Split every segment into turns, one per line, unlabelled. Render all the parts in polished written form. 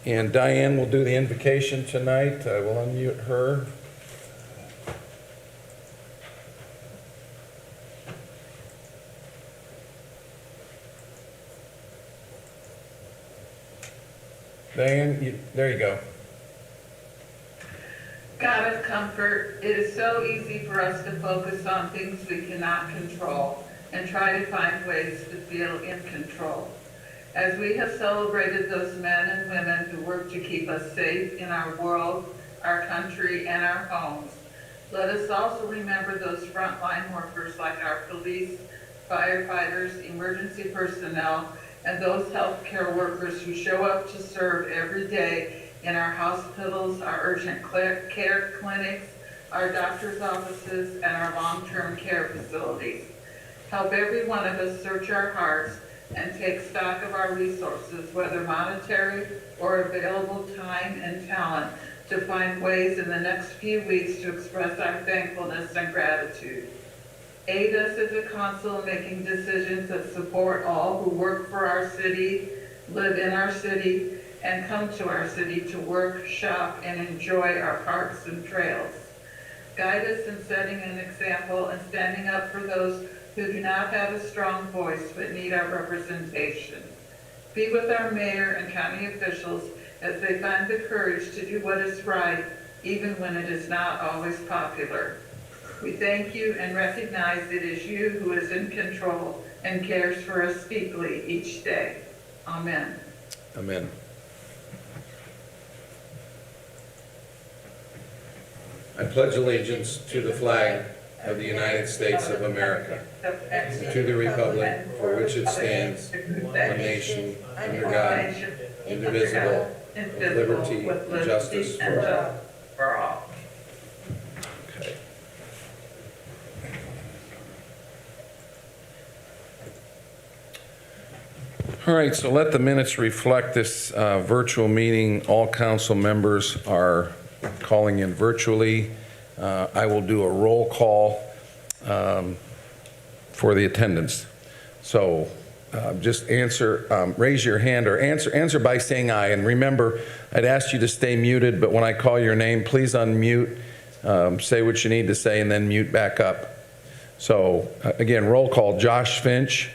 And Diane will do the invocation tonight. I will unmute her. Diane, there you go.
God of comfort, it is so easy for us to focus on things we cannot control and try to find ways to feel in control. As we have celebrated those men and women who work to keep us safe in our world, our country, and our homes, let us also remember those frontline workers like our police, firefighters, emergency personnel, and those healthcare workers who show up to serve every day in our hospitals, our urgent care clinics, our doctor's offices, and our long-term care facilities. Help every one of us search our hearts and take stock of our resources, whether monetary or available time and talent, to find ways in the next few weeks to express our thankfulness and gratitude. Aid us as a council in making decisions that support all who work for our city, live in our city, and come to our city to work, shop, and enjoy our parks and trails. Guide us in setting an example and standing up for those who do not have a strong voice but need our representation. Be with our mayor and county officials as they find the courage to do what is right, even when it is not always popular. We thank you and recognize it is you who is in control and cares for us deeply each day. Amen.
Amen. I pledge allegiance to the flag of the United States of America, and to the republic for which it stands, one nation, under God, indivisible, with liberty and justice
for all.
Okay. All right, so let the minutes reflect this virtual meeting. All council members are calling in virtually. I will do a roll call for the attendance. So just raise your hand or answer by saying aye. And remember, I'd asked you to stay muted, but when I call your name, please unmute, say what you need to say, and then mute back up. So again, roll call. Josh Finch.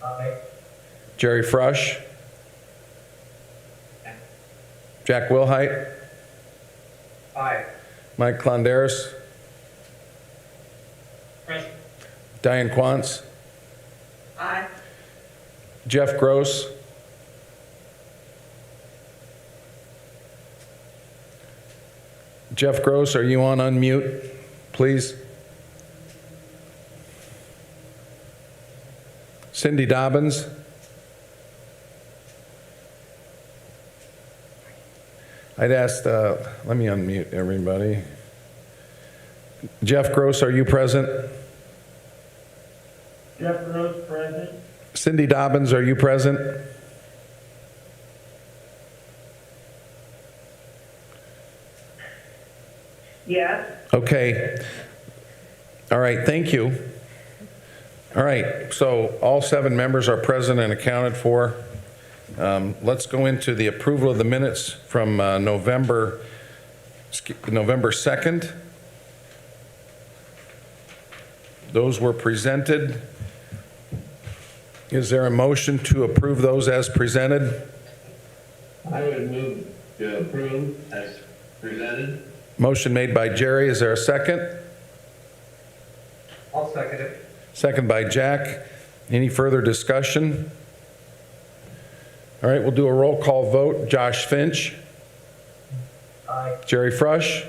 Aye.
Jerry Frush. Jack Wilhite.
Aye.
Mike Clondaris.
Present.
Diane Quantz.
Aye.
Jeff Gross. Jeff Gross, are you on unmute, please? Cindy Dobbins. I'd asked, let me unmute everybody. Jeff Gross, are you present?
Jeff Gross, present.
Cindy Dobbins, are you present?
Yes.
Okay. All right, thank you. All right, so all 7 members are present and accounted for. Let's go into the approval of the minutes from November 2nd. Those were presented. Is there a motion to approve those as presented?
I would move to approve as presented.
Motion made by Jerry. Is there a second?
I'll second it.
Second by Jack. Any further discussion? All right, we'll do a roll call vote. Josh Finch.
Aye.
Jerry Frush.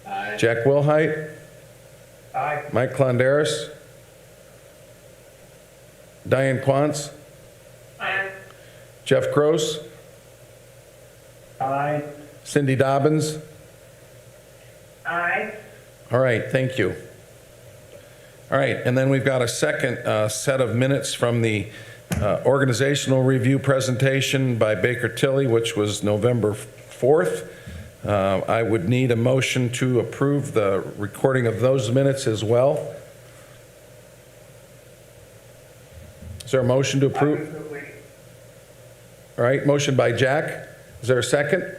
Aye.
Jack Wilhite.
Aye.
Mike Clondaris. Diane Quantz.
Aye.
Jeff Gross.
Aye.
Cindy Dobbins.
Aye.
All right, thank you. All right, and then we've got a second set of minutes from the organizational review presentation by Baker Tilly, which was November 4th. I would need a motion to approve the recording of those minutes as well. Is there a motion to approve? All right, motion by Jack. Is there a second?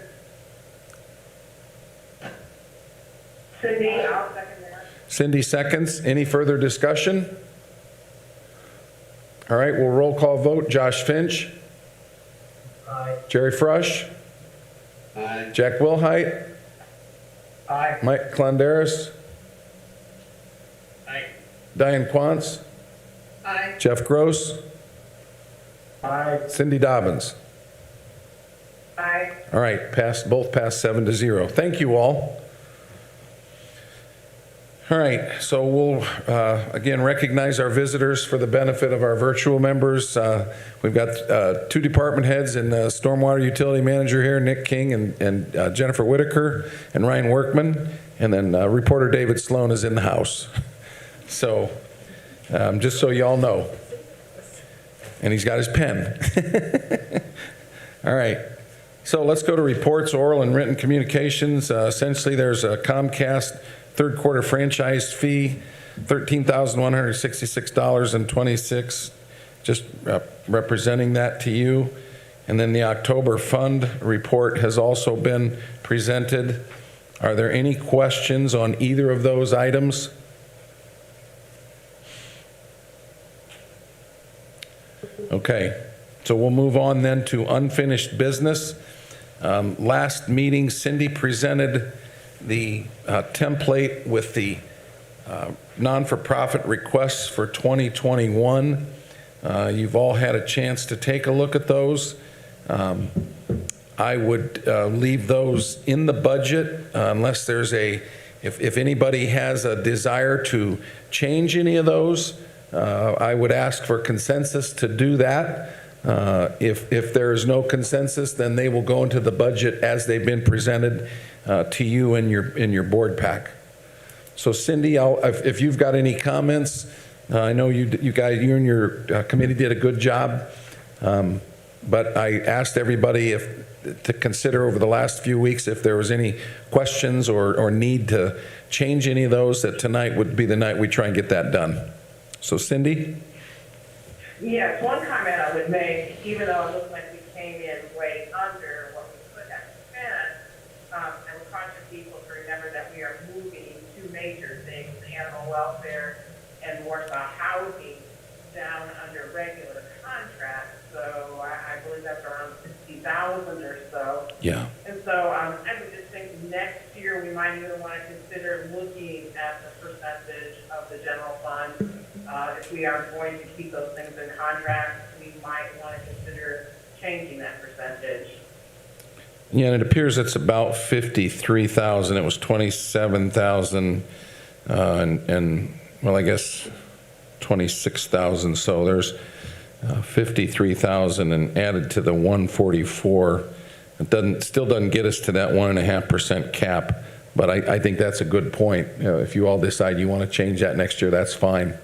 Cindy, I'll second that.
Cindy seconds. Any further discussion? All right, we'll roll call vote. Josh Finch,
Aye.
Jerry Frush,
Aye.
Jack Wilhite,
Aye.
Mike Clondaris,
Aye.
Diane Quantz,
Aye.
Jeff Gross,
Aye.
Cindy Dobbins.
Aye.
All right, both passed 7-0. Thank you all. All right, so we'll again recognize our visitors for the benefit of our virtual members. We've got two department heads and stormwater utility manager here, Nick King and Jennifer Whitaker and Ryan Workman, and then reporter David Sloan is in the house. So just so you all know. And he's got his pen. All right. So let's go to reports, oral and written communications. Essentially, there's a Comcast third quarter franchise fee, $13,166.26, just representing that to you. And then the October fund report has also been presented. Are there any questions on either of those items? Okay, so we'll move on then to unfinished business. Last meeting, Cindy presented the template with the non-for-profit requests for 2021. You've all had a chance to take a look at those. I would leave those in the budget unless there's if anybody has a desire to change any of those. I would ask for consensus to do that. If there is no consensus, then they will go into the budget as they've been presented to you in your board pack. So Cindy, if you've got any comments, I know you and your committee did a good job, but I asked everybody to consider over the last few weeks if there was any questions or need to change any of those, that tonight would be the night we try and get that done. So Cindy?
Yes, one comment I would make, even though it looks like we came in way under what we could have spent, I would caution people to remember that we are moving two major things, animal welfare and Warsaw housing, down under regular contract. So I believe that's around 60,000 or so.
Yeah.
And so I would just think next year we might even want to consider looking at the percentage of the general fund. If we are going to keep those things in contract, we might want to consider changing that percentage.
Yeah, and it appears it's about 53,000. It was 27,000, and well, I guess 26,000. So there's 53,000, and added to the 144, it still doesn't get us to that 1.5% cap. But I think that's a good point. If you all decide you want to change that next year, that's fine.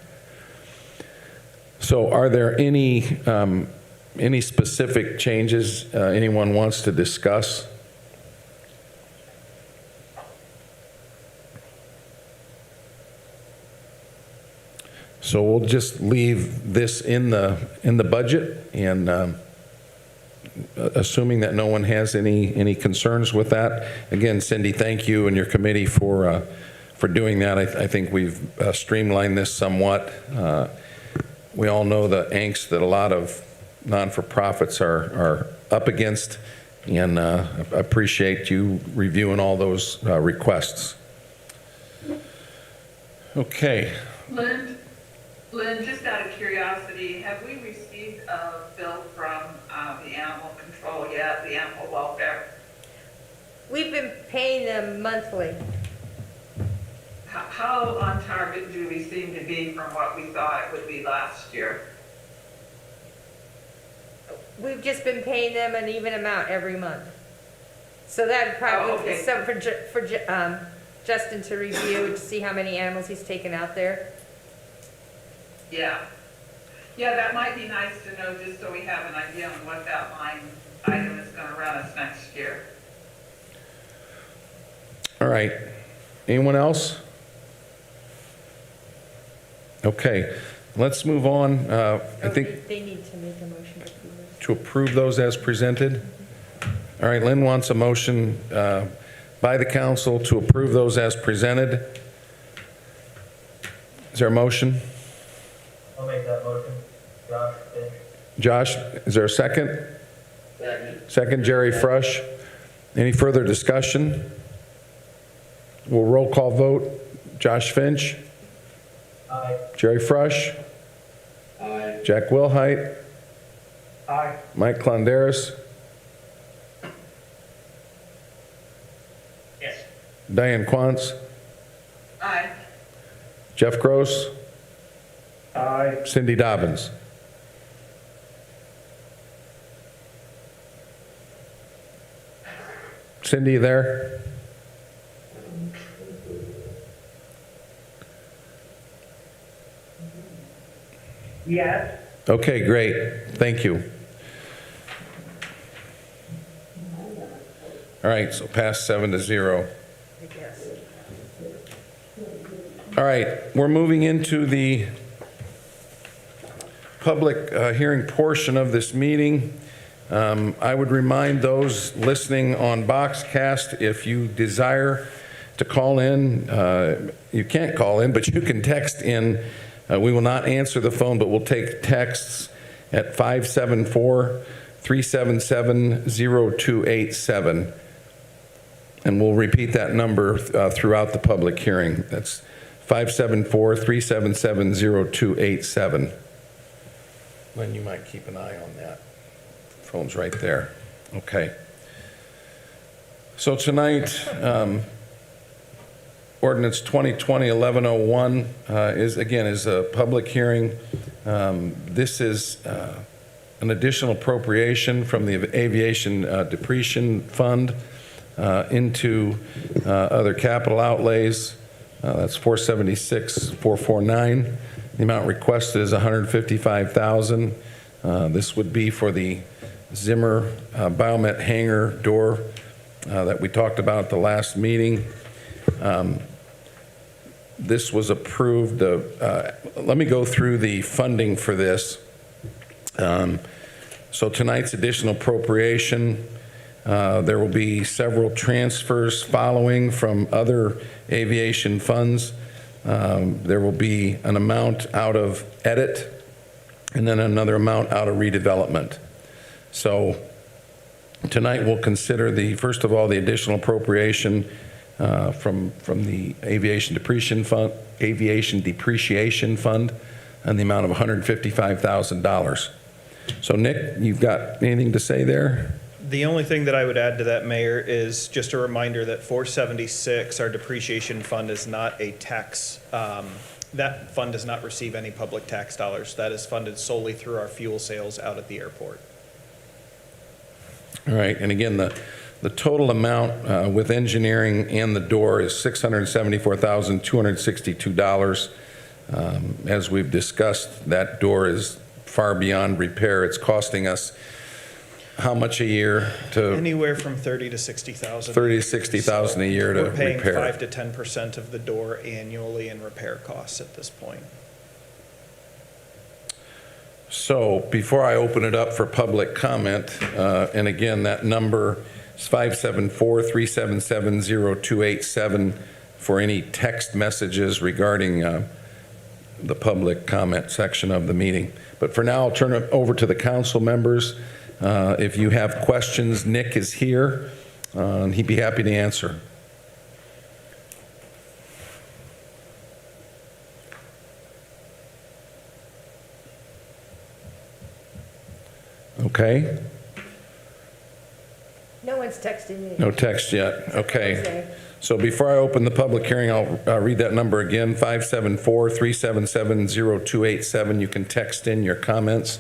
So are there any specific changes anyone wants to discuss? So we'll just leave this in the budget, and assuming that no one has any concerns with that. Again, Cindy, thank you and your committee for doing that. I think we've streamlined this somewhat. We all know the angst that a lot of non-for-profits are up against, and I appreciate you reviewing all those requests. Okay.
Lynn, just out of curiosity, have we received a bill from the animal control yet, the animal welfare?
We've been paying them monthly.
How on target do we seem to be from what we thought it would be last year?
We've just been paying them an even amount every month. So that probably
okay.
is something for Justin to review, to see how many animals he's taken out there.
Yeah. Yeah, that might be nice to know, just so we have an idea on what that line item is going to run us next year.
All right. Anyone else? Okay. let's move on. I think
They need to make a motion to approve this.
to approve those as presented. All right, Lynn wants a motion by the council to approve those as presented. Is there a motion?
I'll make that motion. Josh, Finch.
Josh, is there a second?
Second.
Second, Jerry Frush. Any further discussion? We'll roll call vote. Josh Finch,
Aye.
Jerry Frush,
Aye.
Jack Wilhite,
Aye.
Mike Clondaris,
Yes.
Diane Quantz,
Aye.
Jeff Gross,
Aye.
Cindy Dobbins. Cindy, you there?
Yes.
Okay, great. Thank you. All right, so pass 7-0.
I guess.
All right, we're moving into the public hearing portion of this meeting. I would remind those listening on Boxcast, if you desire to call in, you can't call in, but you can text in. We will not answer the phone, but we'll take texts at 574-377-0287. And we'll repeat that number throughout the public hearing. That's 574-377-0287. Lynn, you might keep an eye on that. Phone's right there. Okay. So tonight, ordinance 2020-1101 is a public hearing. This is an additional appropriation from the Aviation Depreciation Fund into other capital outlays. That's 476,449. The amount requested is $155,000. This would be for the Zimmer Biomet hangar door that we talked about at the last meeting. This was approved. Let me go through the funding for this. So tonight's additional appropriation, there will be several transfers following from other aviation funds. There will be an amount out of edit and then another amount out of redevelopment. So tonight we'll consider first of all, the additional appropriation from the Aviation Depreciation Fund and the amount of $155,000. So Nick, you've got anything to say there?
The only thing that I would add to that, Mayor, is just a reminder that 476, our depreciation fund, is not a tax. That fund does not receive any public tax dollars. That is funded solely through our fuel sales out at the airport.
All right, and again, the total amount with engineering and the door is $674,262. As we've discussed, that door is far beyond repair. It's costing us how much a year to?
Anywhere from 30 to 60,000.
30 to 60,000 a year to
We're paying
repair.
5 to 10% of the door annually in repair costs at this point.
So before I open it up for public comment, and again, that number is 574-377-0287 for any text messages regarding the public comment section of the meeting. But for now, I'll turn it over to the council members. If you have questions, Nick is here, and he'd be happy to answer. Okay,
No one's texting me.
no text yet. Okay. So before I open the public hearing, I'll read that number again, 574-377-0287. You can text in your comments.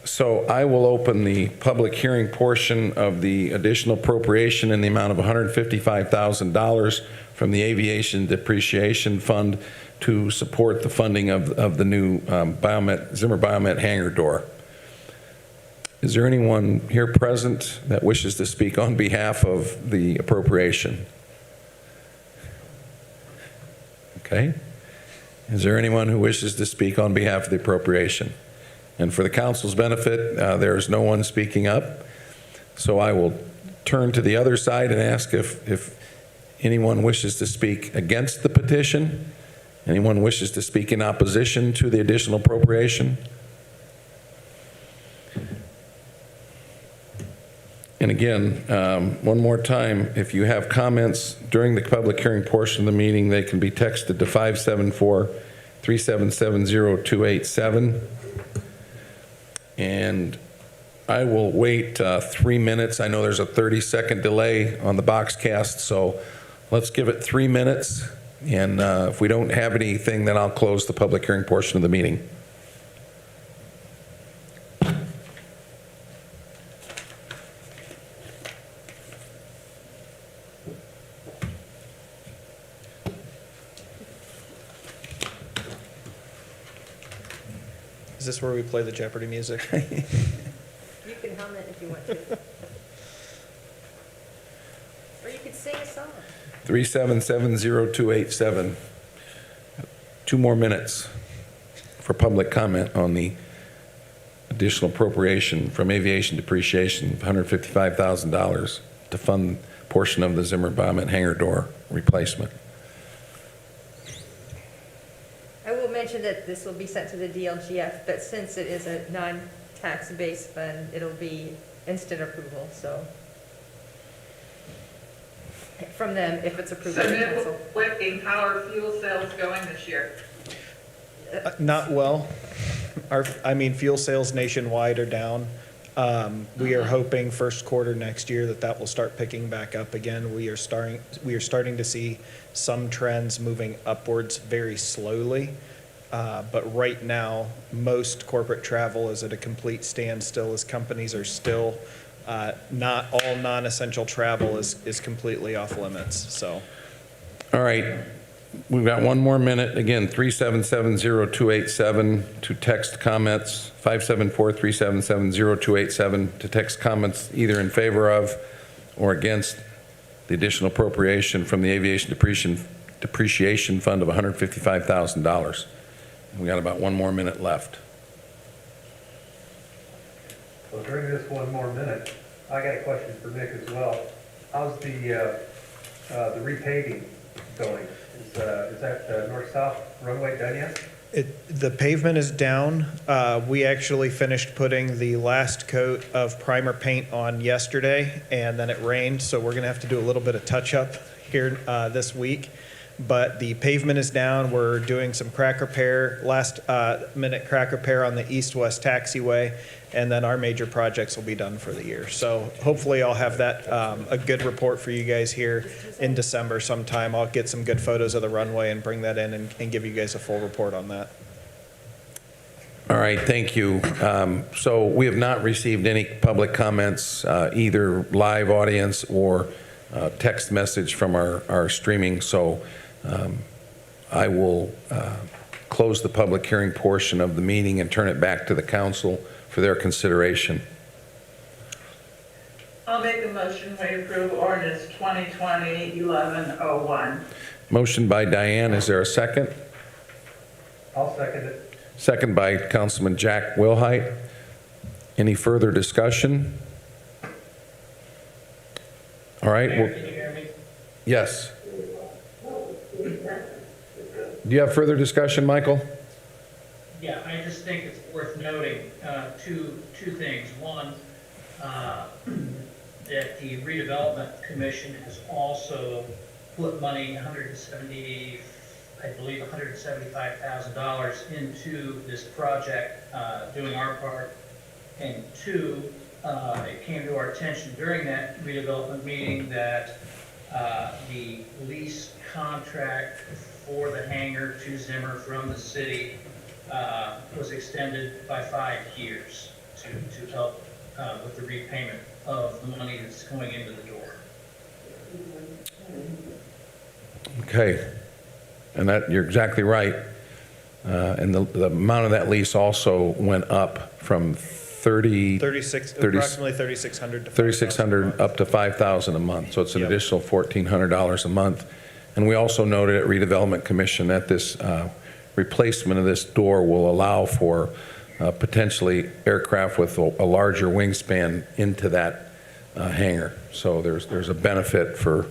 So I will open the public hearing portion of the additional appropriation in the amount of $155,000 from the Aviation Depreciation Fund to support the funding of the new Zimmer Biomet hangar door. Is there anyone here present that wishes to speak on behalf of the appropriation? Okay. Is there anyone who wishes to speak on behalf of the appropriation? And for the council's benefit, there's no one speaking up. So I will turn to the other side and ask if anyone wishes to speak against the petition. Anyone wishes to speak in opposition to the additional appropriation? And again, one more time, if you have comments during the public hearing portion of the meeting, they can be texted to 574-377-0287. And I will wait 3 minutes. I know there's a 30-second delay on the Boxcast, so let's give it 3 minutes. And if we don't have anything, then I'll close the public hearing portion of the meeting.
Is this where we play the Jeopardy music?
You can hum it if you want to. Or you could sing a song.
377-0287. 2 more minutes for public comment on the additional appropriation from aviation depreciation of $155,000 to fund a portion of the Zimmer bomb and hangar door replacement.
I will mention that this will be sent to the DLGF, but since it is a non-tax-based fund, it'll be instant approval, so. From them, if it's approved by the council.
Submit, how are fuel sales going this year?
Not well. Fuel sales nationwide are down. We are hoping first quarter next year that will start picking back up again. We are starting to see some trends moving upwards very slowly. But right now, most corporate travel is at a complete standstill as companies are still, not all non-essential travel is completely off limits, so.
All right, we've got 1 more minute. Again, 377-0287 to text comments, 574-377-0287 to text comments either in favor of or against the additional appropriation from the Aviation Depreciation Fund of $155,000. We got about 1 more minute left.
Well, during this 1 more minute, I got a question for Nick as well. How's the repaving going? Is that north-south runway done yet?
The pavement is down. We actually finished putting the last coat of primer paint on yesterday, and then it rained, so we're gonna have to do a little bit of touch-up here this week. But the pavement is down. We're doing some crack repair, last-minute crack repair on the east-west taxiway, and then our major projects will be done for the year. So hopefully I'll have that, a good report for you guys here in December sometime. I'll get some good photos of the runway and bring that in and give you guys a full report on that.
All right, thank you. So we have not received any public comments, either live audience or text message from our streaming. So I will close the public hearing portion of the meeting and turn it back to the council for their consideration.
I'll make a motion we approve ordinance 2020-1101.
Motion by Diane, is there a second?
I'll second it.
Second by Councilman Jack Wilhite. Any further discussion? All right.
Mayor, can you hear me?
Yes. Do you have further discussion, Michael?
Yeah, I just think it's worth noting two things. One, that the redevelopment commission has also put money, $175,000 into this project, doing our part. And two, it came to our attention during that redevelopment meeting that the lease contract for the hangar to Zimmer from the city was extended by 5 years to help with the repayment of the money that's going into the door.
Okay. And that, you're exactly right. And the amount of that lease also went up from approximately
3,600 to
3,600 up to 5,000 a month. So it's an
Yep.
additional $1,400 a month. And we also noted at Redevelopment Commission at this replacement of this door will allow for potentially aircraft with a larger wingspan into that hangar. So there's a benefit for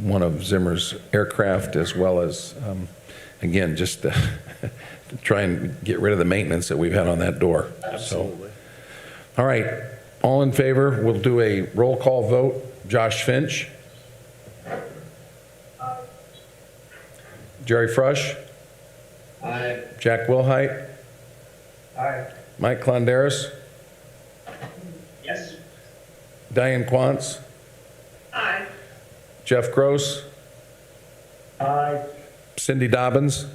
one of Zimmer's aircraft, as well as, again, just to try and get rid of the maintenance that we've had on that door.
Absolutely.
So, all right, all in favor, we'll do a roll call vote. Josh Finch? Jerry Frush?
Aye.
Jack Wilhite?
Aye.
Mike Clondaris?
Yes.
Diane Quantz?
Aye.
Jeff Gross?
Aye.
Cindy Dobbins?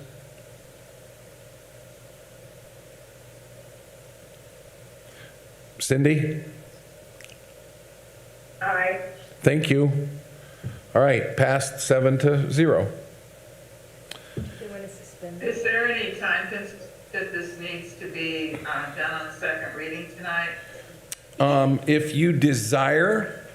Cindy?
Aye.
Thank you. All right, passed 7-0.
Do you want to suspend?
Is there any time that this needs to be done on the second reading tonight?
If you desire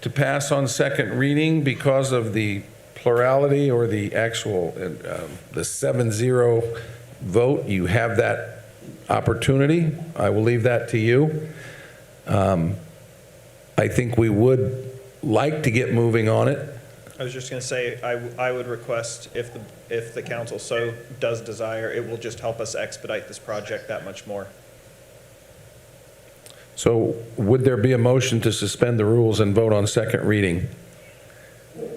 to pass on second reading because of the plurality or the actual, the 7-0 vote, you have that opportunity. I will leave that to you. I think we would like to get moving on it.
I was just going to say, I would request, if the council so does desire, it will just help us expedite this project that much more.
So would there be a motion to suspend the rules and vote on second reading?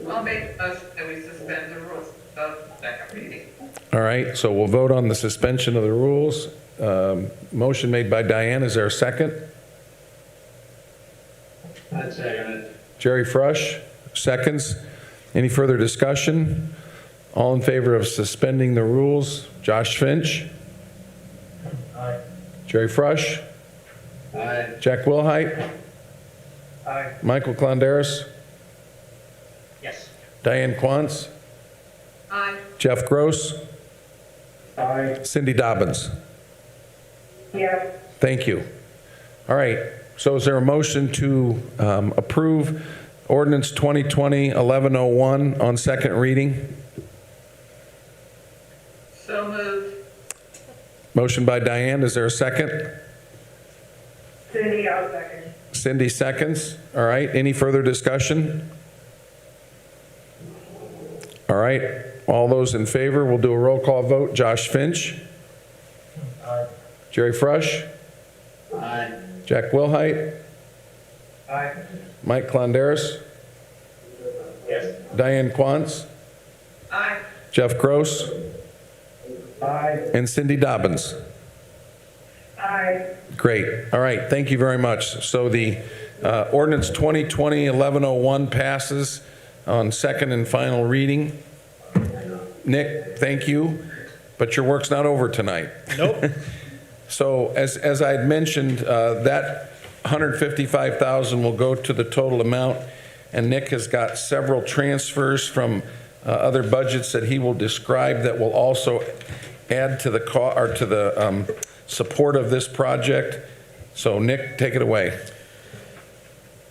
I'll make a motion that we suspend the rules of second reading.
All right, so we'll vote on the suspension of the rules. Motion made by Diane, is there a second?
I'd second it.
Jerry Frush, seconds. Any further discussion? All in favor of suspending the rules? Josh Finch?
Aye.
Jerry Frush?
Aye.
Jack Wilhite?
Aye.
Michael Clondaris?
Yes.
Diane Quantz?
Aye.
Jeff Gross?
Aye.
Cindy Dobbins?
Yes.
Thank you. All right, so is there a motion to approve ordinance 2020-1101 on second reading?
So moved.
Motion by Diane, is there a second?
Cindy, I'll second.
Cindy seconds. All right, any further discussion? All right, all those in favor, we'll do a roll call vote. Josh Finch?
Aye.
Jerry Frush?
Aye.
Jack Wilhite?
Aye.
Mike Clondaris?
Yes.
Diane Quantz?
Aye.
Jeff Gross?
Aye.
And Cindy Dobbins?
Aye.
Great. All right. Thank you very much. So the ordinance 2020-1101 passes on second and final reading. Nick, thank you, but your work's not over tonight.
Nope.
So as I had mentioned, that $155,000 will go to the total amount, and Nick has got several transfers from other budgets that he will describe that will also add to the support of this project. So Nick, take it away.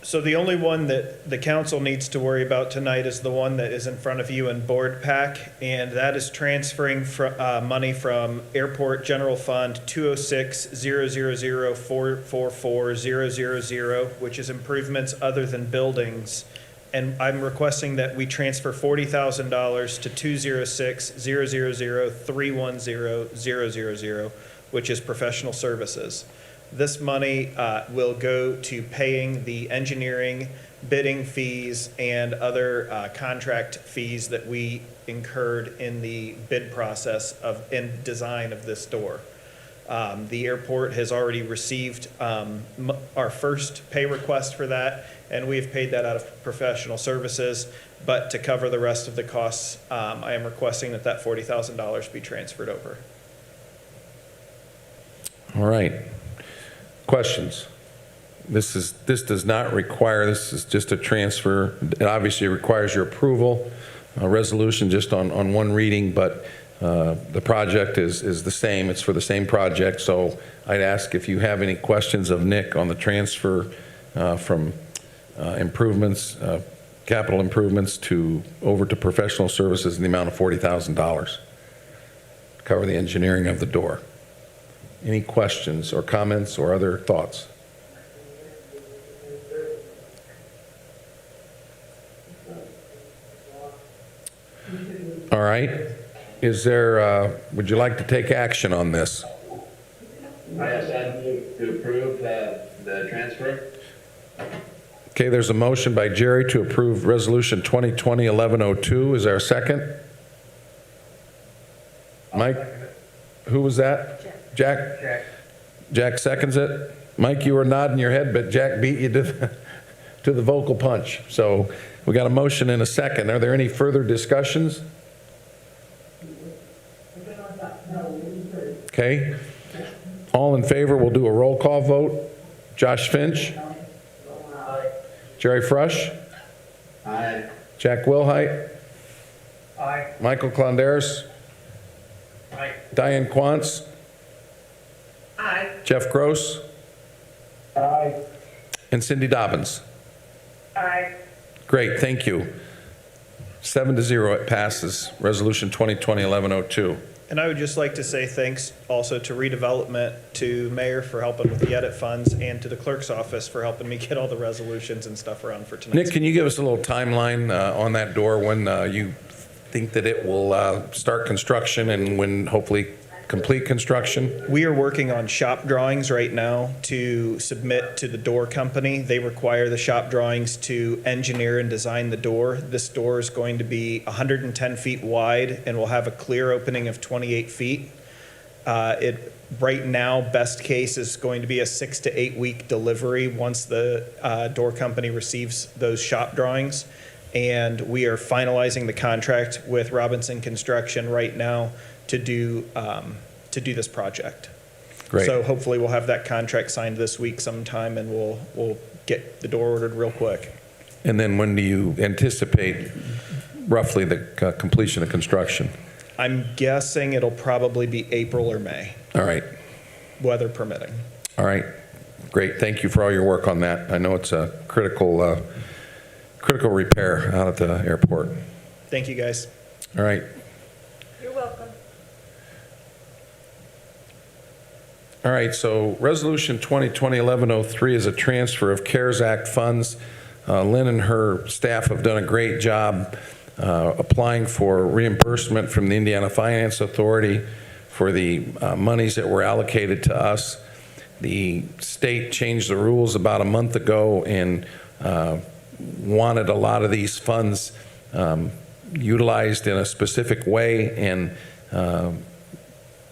So the only one that the council needs to worry about tonight is the one that is in front of you in board pack, and that is transferring money from Airport General Fund 206-000-444-000, which is improvements other than buildings. And I'm requesting that we transfer $40,000 to 206-000-310-000, which is professional services. This money will go to paying the engineering, bidding fees, and other contract fees that we incurred in the bid process in design of this door. The airport has already received our first pay request for that, and we have paid that out of professional services. But to cover the rest of the costs, I am requesting that $40,000 be transferred over.
All right. Questions? This does not require, this is just a transfer. It obviously requires your approval, a resolution just on one reading, but the project is the same. It's for the same project. So I'd ask if you have any questions of Nick on the transfer from improvements, capital improvements over to professional services in the amount of $40,000. cover the engineering of the door. Any questions or comments or other thoughts? All right. Is there, would you like to take action on this?
Yes, I move to approve the transfer.
Okay, there's a motion by Jerry to approve Resolution 2020-1102. Is there a second? Mike? Who was that? Jack?
Jack.
Jack seconds it. Mike, you were nodding your head, but Jack beat you to the vocal punch. So we got a motion and a second. Are there any further discussions? Okay. All in favor, we'll do a roll call vote. Josh Finch? Jerry Frush?
Aye.
Jack Wilhite?
Aye.
Michael Clondaris?
Aye.
Diane Quantz?
Aye.
Jeff Gross?
Aye.
And Cindy Dobbins?
Aye.
Great, thank you. 7-0, it passes. Resolution 2020-1102.
And I would just like to say thanks also to redevelopment, to Mayor for helping with the edit funds, and to the clerk's office for helping me get all the resolutions and stuff around for tonight.
Nick, can you give us a little timeline on that door when you think that it will start construction and when hopefully complete construction?
We are working on shop drawings right now to submit to the door company. They require the shop drawings to engineer and design the door. This door is going to be 110 feet wide and will have a clear opening of 28 feet. Right now, best case is going to be a 6 to 8 week delivery once the door company receives those shop drawings. And we are finalizing the contract with Robinson Construction right now to do this project.
Great.
So hopefully we'll have that contract signed this week sometime, and we'll get the door ordered real quick.
And then when do you anticipate roughly the completion of construction?
I'm guessing it'll probably be April or May,
All right.
weather permitting.
All right. Great. Thank you for all your work on that. I know it's a critical repair out at the airport.
Thank you, guys.
All right.
You're welcome.
All right, so Resolution 2020-1103 is a transfer of CARES Act funds. Lynn and her staff have done a great job applying for reimbursement from the Indiana Finance Authority for the monies that were allocated to us. The state changed the rules about a month ago and wanted a lot of these funds utilized in a specific way, and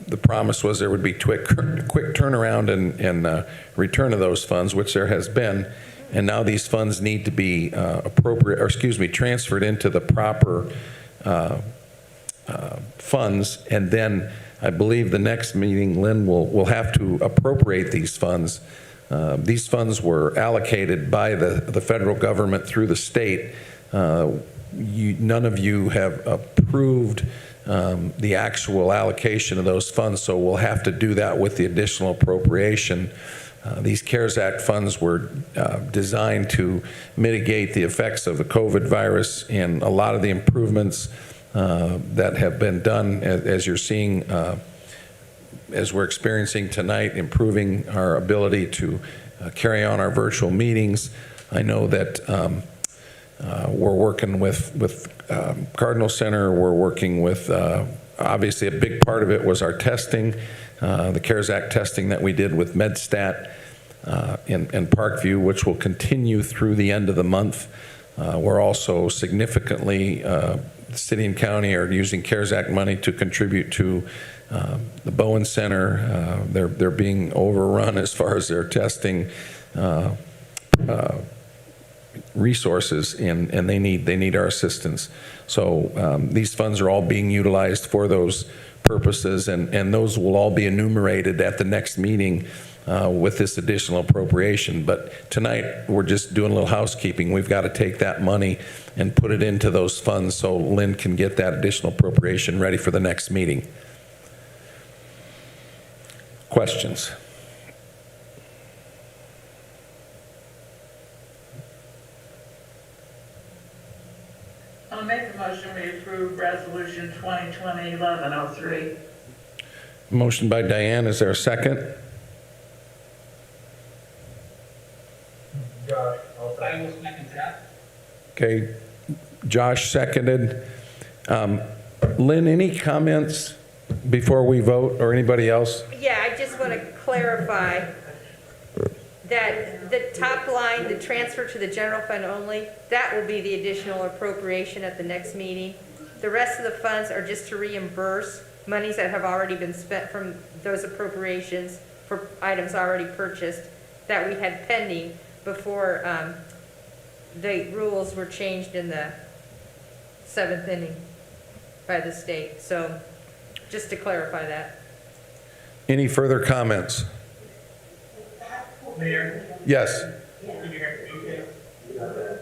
the promise was there would be quick turnaround and return of those funds, which there has been. And now these funds need to be transferred into the proper funds. And then I believe the next meeting, Lynn will have to appropriate these funds. These funds were allocated by the federal government through the state. None of you have approved the actual allocation of those funds, so we'll have to do that with the additional appropriation. These CARES Act funds were designed to mitigate the effects of the COVID virus, and a lot of the improvements that have been done, as you're seeing, as we're experiencing tonight, improving our ability to carry on our virtual meetings. I know that we're working with Cardinal Center. We're working with, obviously a big part of it was our testing, the CARES Act testing that we did with MedStat in Parkview, which will continue through the end of the month. We're also significantly, the city and county are using CARES Act money to contribute to the Bowen Center. They're being overrun as far as their testing resources, and they need our assistance. So these funds are all being utilized for those purposes, and those will all be enumerated at the next meeting with this additional appropriation. But tonight we're just doing a little housekeeping. We've got to take that money and put it into those funds so Lynn can get that additional appropriation ready for the next meeting. Questions?
I'll make a motion we approve Resolution 2020-1103.
Motion by Diane, is there a second?
Josh, I'll
I
second.
will second that.
Okay, Josh seconded. Lynn, any comments before we vote, or anybody else?
Yeah, I just want to clarify that the top line, the transfer to the general fund only, that will be the additional appropriation at the next meeting. The rest of the funds are just to reimburse monies that have already been spent from those appropriations for items already purchased that we had pending before the rules were changed in the 7th inning by the state. So just to clarify that.
Any further comments?
Mayor,
Yes.
can you hear me? Okay.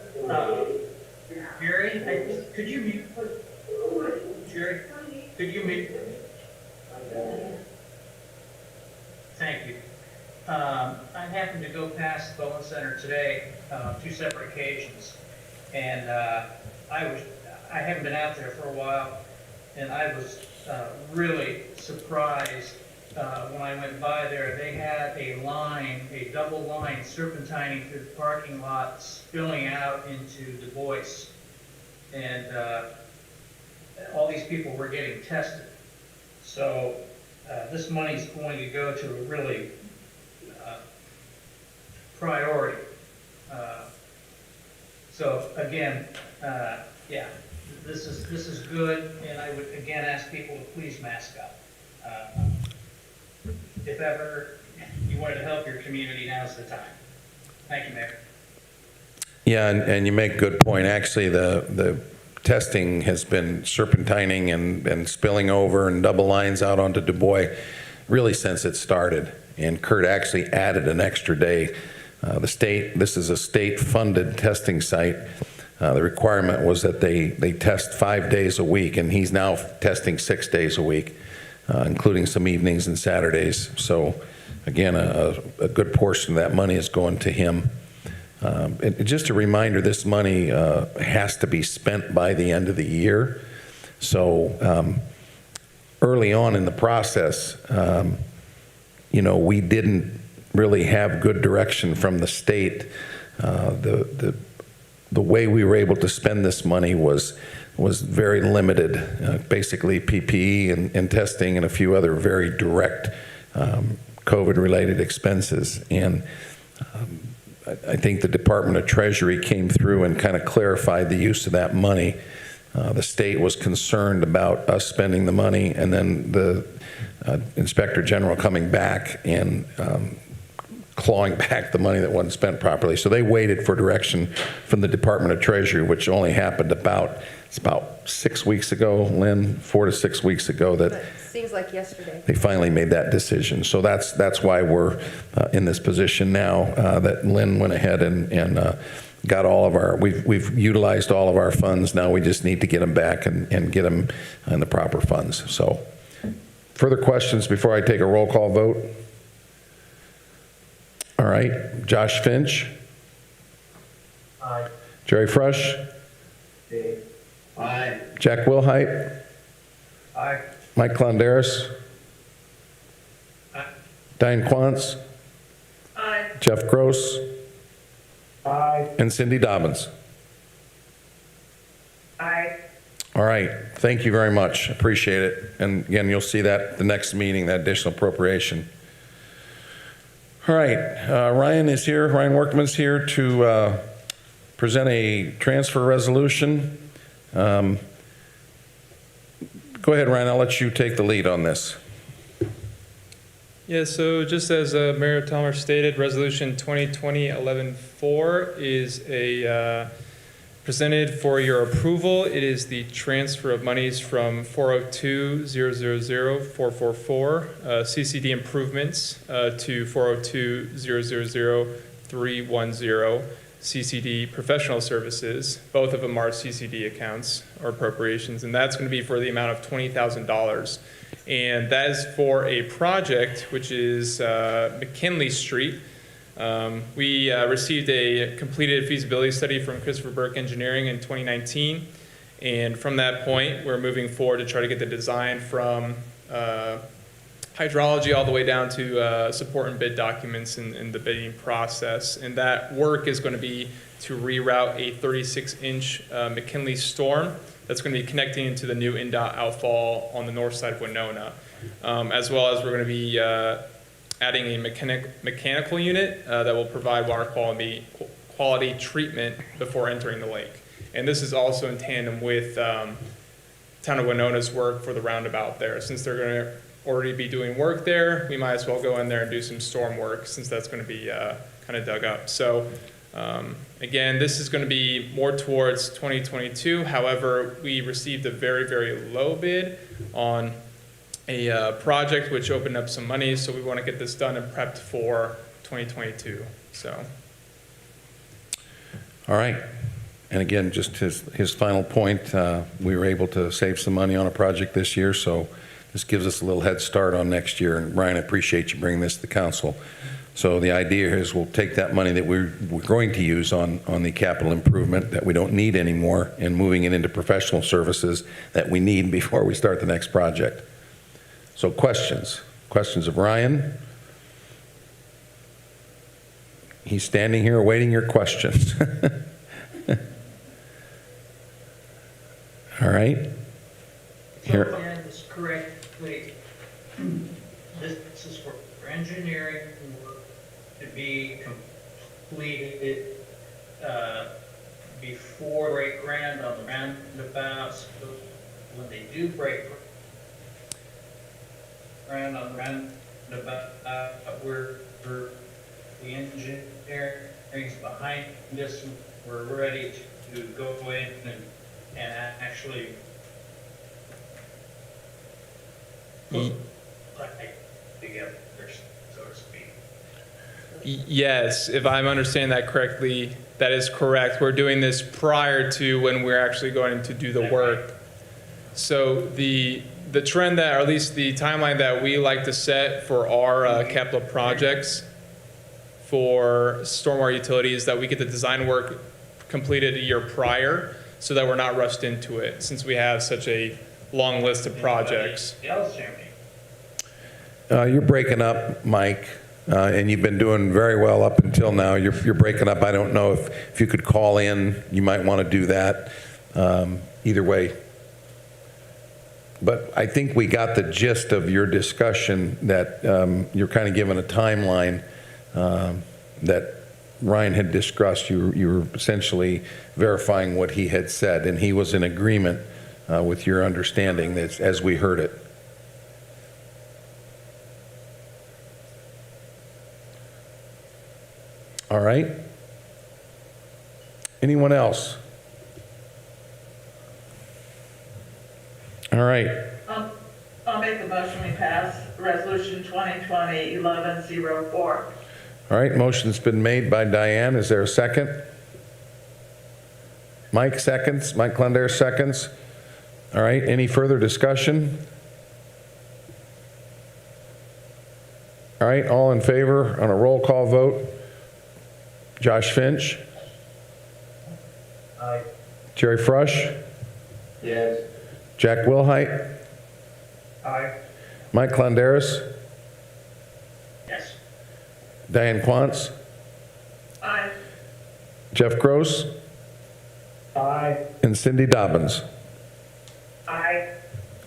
Jerry, could you mute? Jerry, could you mute? Thank you. I happened to go past the Bowen Center today, 2 separate occasions, and I haven't been out there for a while, and I was really surprised when I went by there. They had a double line serpentining through the parking lot, spilling out into Du Bois, and all these people were getting tested. So this money's going to go to a really priority. So again, yeah, this is good, and I would again ask people to please mask up. If ever you wanted to help your community, now's the time. Thank you, Mayor.
Yeah, and you make a good point. Actually, the testing has been serpentining and spilling over and double lines out onto Du Bois really since it started. And Kurt actually added an extra day. This is a state-funded testing site. The requirement was that they test 5 days a week, and he's now testing 6 days a week, including some evenings and Saturdays. So again, a good portion of that money is going to him. And just a reminder, this money has to be spent by the end of the year. So early on in the process, we didn't really have good direction from the state. The way we were able to spend this money was very limited, basically PPE and testing and a few other very direct COVID-related expenses. And I think the Department of Treasury came through and kind of clarified the use of that money. The state was concerned about us spending the money, and then the Inspector General coming back and clawing back the money that wasn't spent properly. So they waited for direction from the Department of Treasury, which only happened about 6 weeks ago, Lynn, 4 to 6 weeks ago, that
But it seems like yesterday.
they finally made that decision. So that's why we're in this position now, that Lynn went ahead and got all of our, we've utilized all of our funds. Now we just need to get them back and get them in the proper funds. So further questions before I take a roll call vote? All right, Josh Finch,
Aye.
Jerry Frush,
Aye.
Jack Wilhite,
Aye.
Mike Klonderis, Diane Quantz,
Aye.
Jeff Gross,
Aye.
and Cindy Dobbins.
Aye.
All right, thank you very much, appreciate it. And again, you'll see that at the next meeting, that additional appropriation. All right, Ryan is here, Ryan Workman's here to present a transfer resolution. Go ahead, Ryan, I'll let you take the lead on this.
Yeah, so just as Mayor Tomer stated, Resolution 2020-11-4 is presented for your approval. It is the transfer of monies from 402-000-444 CCD improvements to 402-000-310 CCD professional services. Both of them are CCD accounts or appropriations, and that's going to be for the amount of $20,000. And that is for a project which is McKinley Street. We received a completed feasibility study from Christopher Burke Engineering in 2019. And from that point, we're moving forward to try to get the design from hydrology all the way down to support and bid documents in the bidding process. And that work is going to be to reroute a 36-inch McKinley storm that's going to be connecting into the new INDOT outfall on the north side of Winona, as well as we're going to be adding a mechanical unit that will provide water quality treatment before entering the lake. And this is also in tandem with Town of Winona's work for the roundabout there. Since they're going to already be doing work there, we might as well go in there and do some storm work since that's going to be kind of dug up. So again, this is going to be more towards 2022. However, we received a very, very low bid on a project which opened up some money, so we want to get this done and prepped for 2022. So.
All right. And again, just his final point, we were able to save some money on a project this year, so this gives us a little head start on next year. And Ryan, I appreciate you bringing this to the council. So the idea is we'll take that money that we're going to use on the capital improvement that we don't need anymore and moving it into professional services that we need before we start the next project. So questions of Ryan? He's standing here awaiting your questions. All right.
So,
Here.
and this correctly, this is for engineering work to be completed before break ground on the roundabouts. When they do break ground on the roundabout, we're the engineering's behind this. We're ready to go in and actually put together, so to speak.
Yes, if I'm understanding that correctly, that is correct. We're doing this prior to when we're actually going to do the work. So the trend that, or at least the timeline that we like to set for our capital projects for stormwater utilities, that we get the design work completed a year prior so that we're not rushed into it, since we have such a long list of projects.
You're breaking up, Mike, and you've been doing very well up until now. You're breaking up. I don't know if you could call in. You might want to do that. Either way. But I think we got the gist of your discussion that you're kind of given a timeline that Ryan had discussed. You were essentially verifying what he had said, and he was in agreement with your understanding as we heard it. All right. Anyone else? All right.
I'll make a motion we pass Resolution 2020-1104.
All right, motion's been made by Diane. Is there a second? Mike seconds. Mike Clendare seconds. All right, any further discussion? All right, all in favor on a roll call vote? Josh Finch?
Aye.
Jerry Frush?
Yes.
Jack Wilhite?
Aye.
Mike Clenderis?
Yes.
Diane Quantz?
Aye.
Jeff Gross?
Aye.
And Cindy Dobbins?
Aye.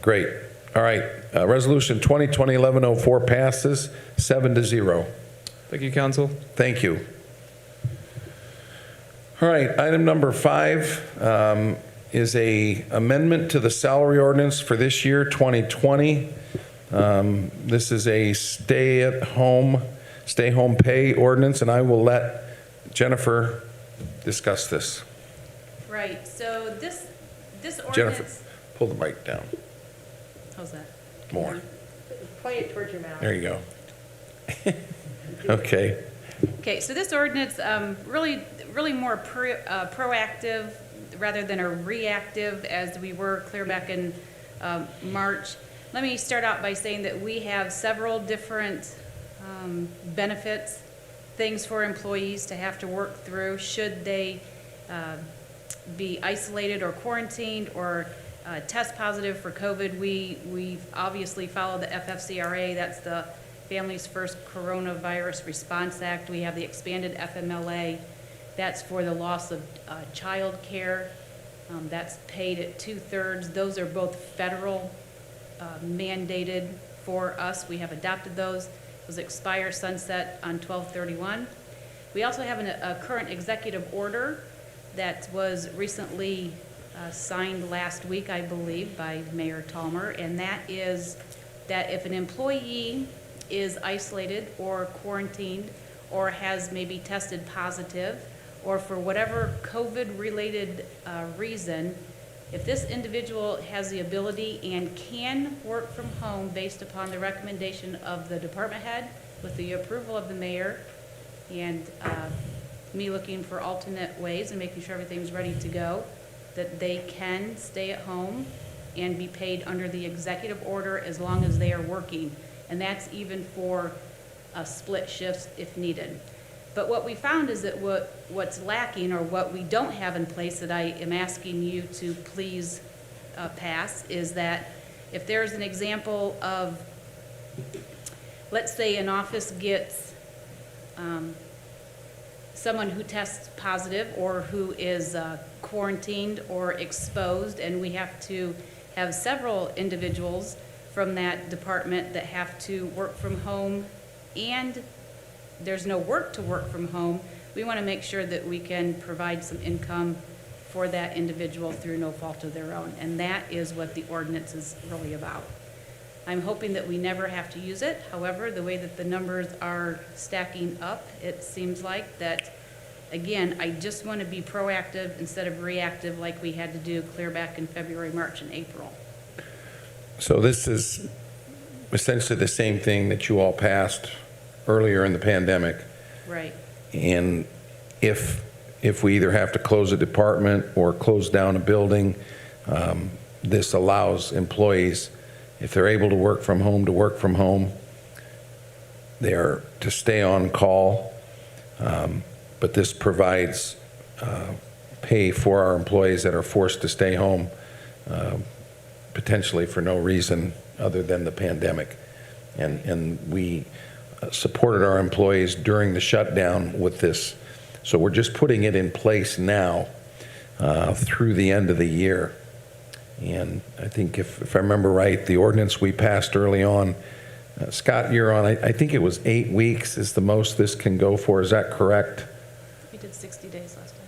Great. All right. Resolution 2020-1104 passes 7-0.
Thank you, Council.
Thank you. All right. Item number 5 is a amendment to the salary ordinance for this year, 2020. This is a stay-home pay ordinance, and I will let Jennifer discuss this.
Right, so this
Jennifer,
ordinance,
pull the mic down
how's that?
more.
Point it towards your mouth.
There you go. Okay.
Okay, so this ordinance, really more proactive rather than a reactive as we were clear back in March. Let me start out by saying that we have several different benefits, things for employees to have to work through should they be isolated or quarantined or test positive for COVID, we obviously follow the FFCRA, that's the Families First Coronavirus Response Act. We have the expanded FMLA, that's for the loss of child care. That's paid at 2/3. Those are both federal mandated for us. We have adopted those. Those expire sunset on 12/31. We also have a current executive order that was recently signed last week, I believe, by Mayor Tallmer, and that is that if an employee is isolated or quarantined or has maybe tested positive, or for whatever COVID-related reason, if this individual has the ability and can work from home based upon the recommendation of the department head with the approval of the mayor and me looking for alternate ways and making sure everything's ready to go, that they can stay at home and be paid under the executive order as long as they are working. And that's even for split shifts if needed. But what we found is that what's lacking, or what we don't have in place that I am asking you to please pass, is that if there's an example of, let's say an office gets someone who tests positive or who is quarantined or exposed, and we have to have several individuals from that department that have to work from home and there's no work to work from home, we want to make sure that we can provide some income for that individual through no fault of their own. And that is what the ordinance is really about. I'm hoping that we never have to use it. However, the way that the numbers are stacking up, it seems like that, again, I just want to be proactive instead of reactive like we had to do clear back in February, March, and April.
So this is essentially the same thing that you all passed earlier in the pandemic.
Right.
And if we either have to close a department or close down a building, this allows employees, if they're able to work from home, to work from home. They're to stay on call, but this provides pay for our employees that are forced to stay home, potentially for no reason other than the pandemic. And we supported our employees during the shutdown with this. So we're just putting it in place now through the end of the year. And I think if I remember right, the ordinance we passed early on, Scott, you're on, I think it was 8 weeks is the most this can go for. Is that correct?
We did 60 days last time.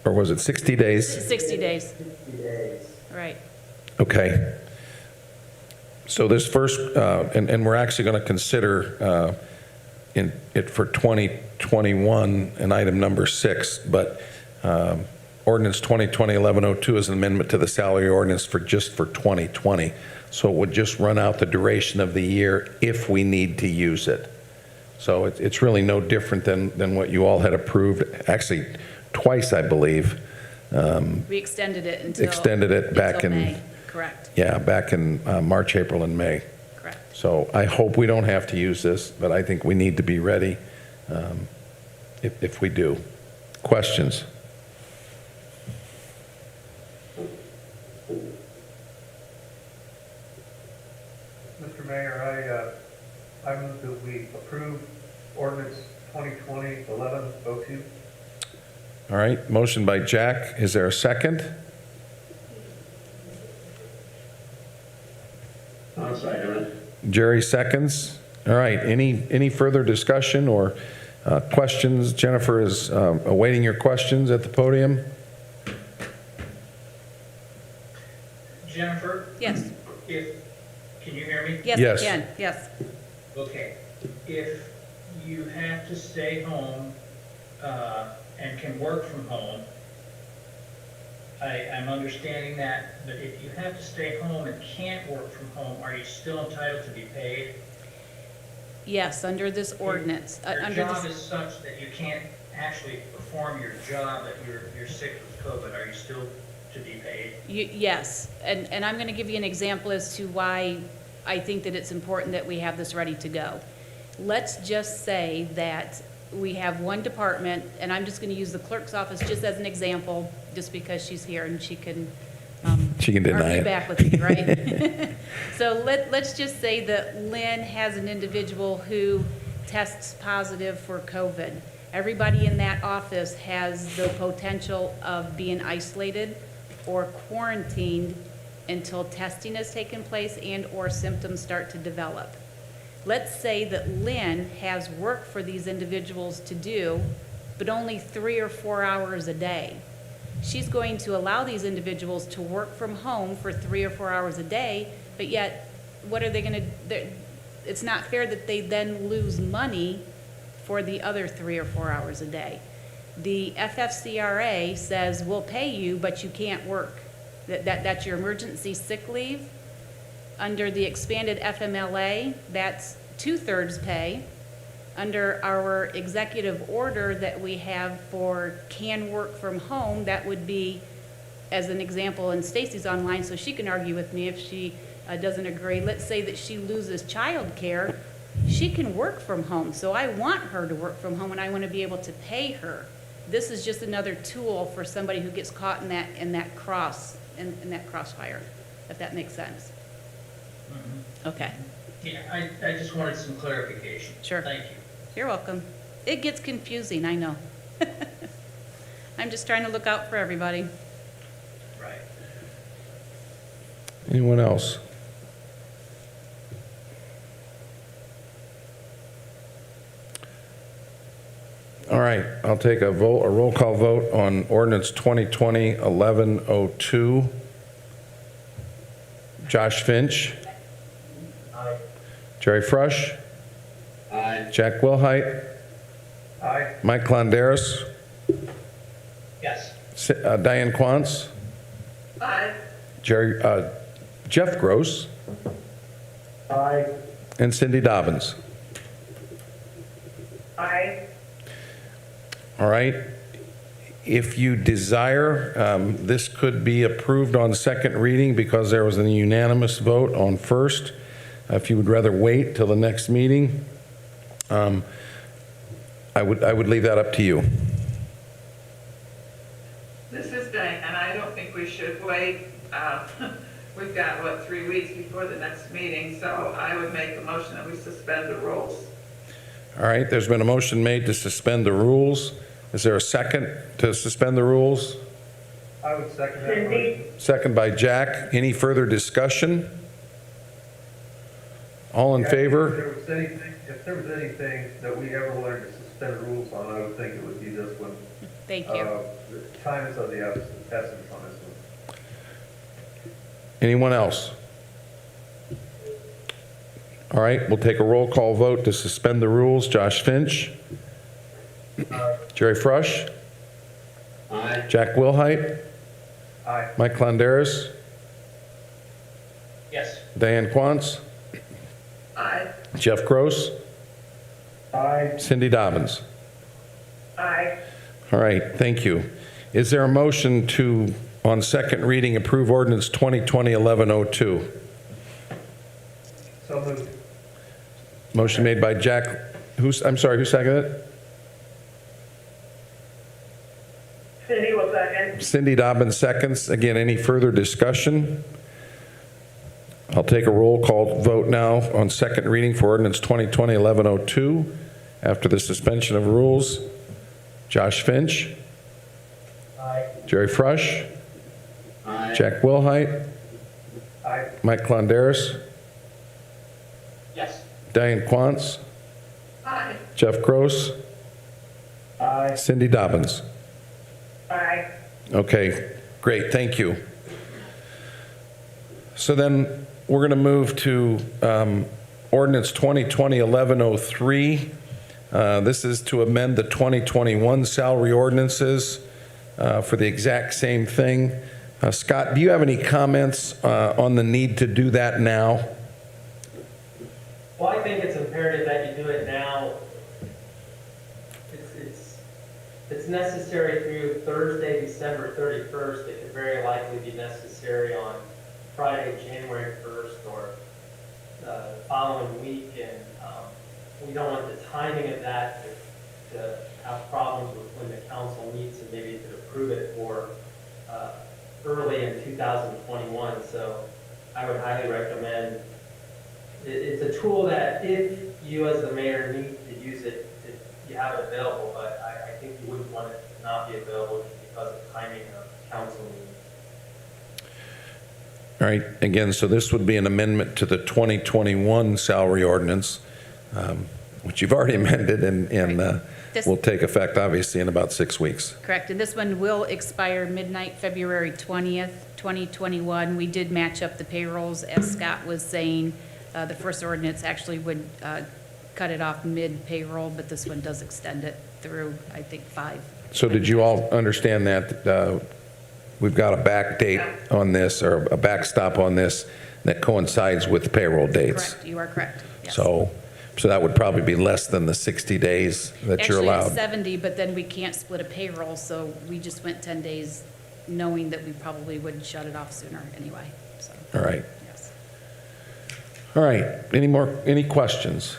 Or was it 60 days?
60 days.
60 days.
Right.
Okay. So this first, and we're actually going to consider in it for 2021 an item number 6, but ordinance 2020-1102 is an amendment to the salary ordinance for 2020. So it would just run out the duration of the year if we need to use it. So it's really no different than what you all had approved, actually twice, I believe.
We extended it until
back in
May. Correct.
Yeah, back in March, April, and May.
Correct.
So I hope we don't have to use this, but I think we need to be ready if we do. Questions?
Mr. Mayor, I move that we approve ordinance 2020-1102.
All right, motion by Jack. Is there a second?
I'll second it.
Jerry seconds. All right, any further discussion or questions? Jennifer is awaiting your questions at the podium.
Jennifer,
Yes.
Can you hear me?
Yes,
Yes.
I can. Yes.
Okay. If you have to stay home and can work from home, I'm understanding that, but if you have to stay home and can't work from home, are you still entitled to be paid?
Yes, under this ordinance.
Your
Under
job
this,
is such that you can't actually perform your job, that you're sick with COVID, are you still to be paid?
yes, and I'm going to give you an example as to why I think that it's important that we have this ready to go. Let's just say that we have one department, and I'm just going to use the clerk's office just as an example, just because she's here and she can
She can deny
Are you
it.
back with me, right? So let's just say that Lynn has an individual who tests positive for COVID. Everybody in that office has the potential of being isolated or quarantined until testing has taken place and/or symptoms start to develop. Let's say that Lynn has work for these individuals to do, but only 3 or 4 hours a day. She's going to allow these individuals to work from home for 3 or 4 hours a day, but yet, what are they gonna, it's not fair that they then lose money for the other 3 or 4 hours a day. The FFCRA says, we'll pay you, but you can't work. That's your emergency sick leave. Under the expanded FMLA, that's 2/3 pay. Under our executive order that we have for can work from home, that would be, as an example, and Stacy's online, so she can argue with me if she doesn't agree. Let's say that she loses childcare, she can work from home. So I want her to work from home, and I want to be able to pay her. This is just another tool for somebody who gets caught in that crossfire, if that makes sense. Okay,
Yeah, I just wanted some clarification.
Sure.
Thank you.
you're welcome. It gets confusing, I know. I'm just trying to look out for everybody.
Right.
Anyone else? All right, I'll take a roll call vote on ordinance 2020-1102. Josh Finch,
Aye.
Jerry Frush,
Aye.
Jack Wilhite,
Aye.
Mike Londeris,
Yes.
Diane Quantz,
Aye.
Jeff Gross,
Aye.
and Cindy Dobbins.
Aye.
All right. If you desire, this could be approved on second reading because there was a unanimous vote on first. If you would rather wait till the next meeting, I would leave that up to you.
This is Diane, and I don't think we should wait. We've got, 3 weeks before the next meeting, so I would make a motion that we suspend the rules.
All right, there's been a motion made to suspend the rules. Is there a second to suspend the rules?
I would second that motion.
Cindy?
Second by Jack. Any further discussion? All in favor?
If there was anything that we ever wanted to suspend rules on, I would think it would be this one.
Thank you.
The time is of the essence on this one.
Anyone else? All right, we'll take a roll call vote to suspend the rules. Josh Finch? Jerry Frush?
Aye.
Jack Wilhite?
Aye.
Mike Londeris?
Yes.
Diane Quantz?
Aye.
Jeff Gross?
Aye.
Cindy Dobbins?
Aye.
All right, thank you. Is there a motion to, on second reading, approve ordinance 2020-1102?
So moved.
Motion made by Jack, I'm sorry, who seconded it?
Cindy will second.
Cindy Dobbins seconds. Again, any further discussion? I'll take a roll call vote now on second reading for ordinance 2020-1102 after the suspension of rules. Josh Finch?
Aye.
Jerry Frush?
Aye.
Jack Wilhite?
Aye.
Mike Londeris?
Yes.
Diane Quantz?
Aye.
Jeff Gross?
Aye.
Cindy Dobbins?
Aye.
Okay, great, thank you. So then, we're going to move to ordinance 2020-1103. This is to amend the 2021 salary ordinances for the exact same thing. Scott, do you have any comments on the need to do that now?
Well, I think it's imperative that you do it now. It's necessary through Thursday, December 31st. It could very likely be necessary on Friday, January 1st, or the following week. And we don't want the timing of that to have problems with when the council meets and maybe to approve it for early in 2021, so I would highly recommend. It's a tool that if you as the mayor need to use it, you have it available, but I think you wouldn't want it to not be available just because of timing of council meetings.
All right, again, so this would be an amendment to the 2021 salary ordinance, which you've already amended and
This-
will take effect, obviously, in about 6 weeks.
Correct, and this one will expire midnight, February 20th, 2021. We did match up the payrolls, as Scott was saying. The first ordinance actually would cut it off mid-payroll, but this one does extend it through, I think, 5.
So did you all understand that we've got a back date on this, or a backstop on this, that coincides with the payroll dates?
Correct, you are correct. Yes.
So that would probably be less than the 60 days that you're
Actually,
allowed.
it's 70, but then we can't split a payroll, so we just went 10 days knowing that we probably would shut it off sooner anyway, so.
All right.
Yes.
All right, any questions?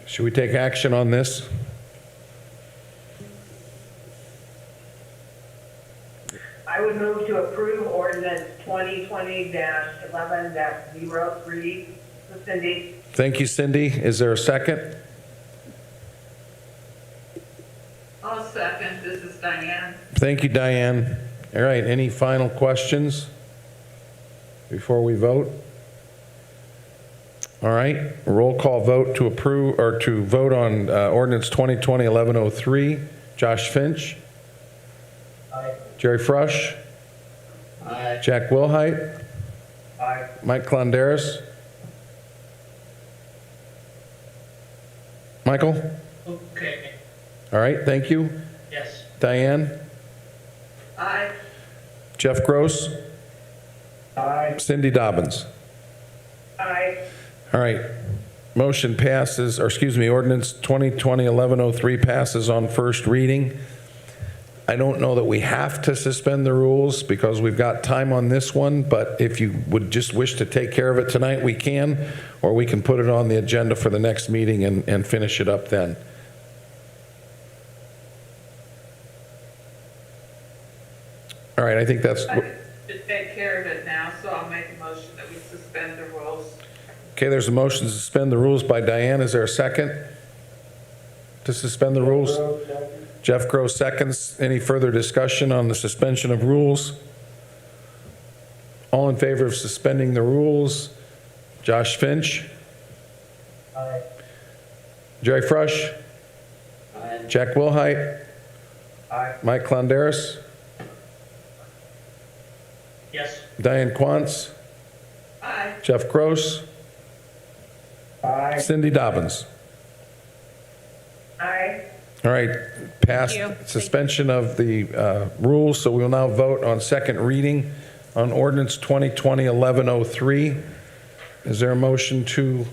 Should we take action on this?
I would move to approve ordinance 2020-11-03. Cindy?
Thank you, Cindy. Is there a second?
I'll second. This is Diane.
Thank you, Diane. All right, any final questions before we vote? All right, roll call vote to approve, or to vote on ordinance 2020-1103. Josh Finch?
Aye.
Jerry Frush?
Aye.
Jack Wilhite?
Aye.
Mike Clondaris? Michael?
Okay,
All right, thank you.
yes.
Diane?
Aye.
Jeff Gross?
Aye.
Cindy Dobbins?
Aye.
All right, motion passes, or excuse me, ordinance 2020-1103 passes on first reading. I don't know that we have to suspend the rules because we've got time on this one, but if you would just wish to take care of it tonight, we can, or we can put it on the agenda for the next meeting and finish it up then. All right, I think that's,
I should take care of it now, so I'll make a motion that we suspend the rules.
okay, there's a motion to suspend the rules by Diane. Is there a second to suspend the rules? Jeff Gross seconds. Any further discussion on the suspension of rules? All in favor of suspending the rules? Josh Finch?
Aye.
Jerry Frush?
Aye.
Jack Wilhite?
Aye.
Mike Clondaris?
Yes.
Diane Quantz?
Aye.
Jeff Gross?
Aye.
Cindy Dobbins?
Aye.
All right, passed
Thank you.
suspension of the rules, so we will now vote on second reading on ordinance 2020-1103. Is there a motion to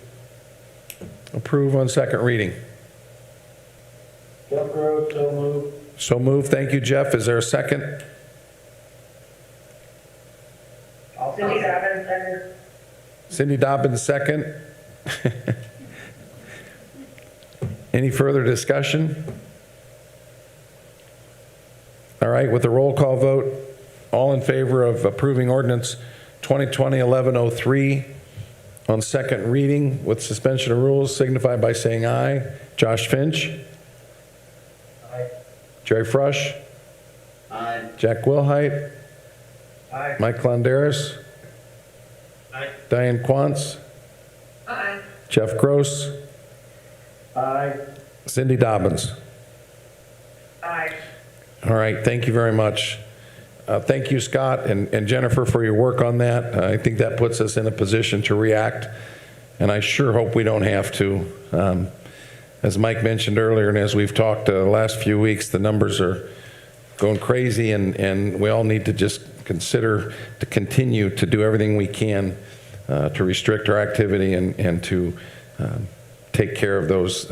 approve on second reading?
Jeff Gross, so moved.
So moved. Thank you, Jeff. Is there a second?
I'll
Cindy
second.
Dobbins, second.
Cindy Dobbins, second. Any further discussion? All right, with a roll call vote, all in favor of approving ordinance 2020-1103 on second reading with suspension of rules signify by saying aye. Josh Finch?
Aye.
Jerry Frush?
Aye.
Jack Wilhite?
Aye.
Mike Clondaris?
Aye.
Diane Quantz?
Aye.
Jeff Gross?
Aye.
Cindy Dobbins?
Aye.
All right, thank you very much. Thank you, Scott and Jennifer, for your work on that. I think that puts us in a position to react, and I sure hope we don't have to. As Mike mentioned earlier, and as we've talked the last few weeks, the numbers are going crazy, and we all need to just consider to continue to do everything we can to restrict our activity and to take care of those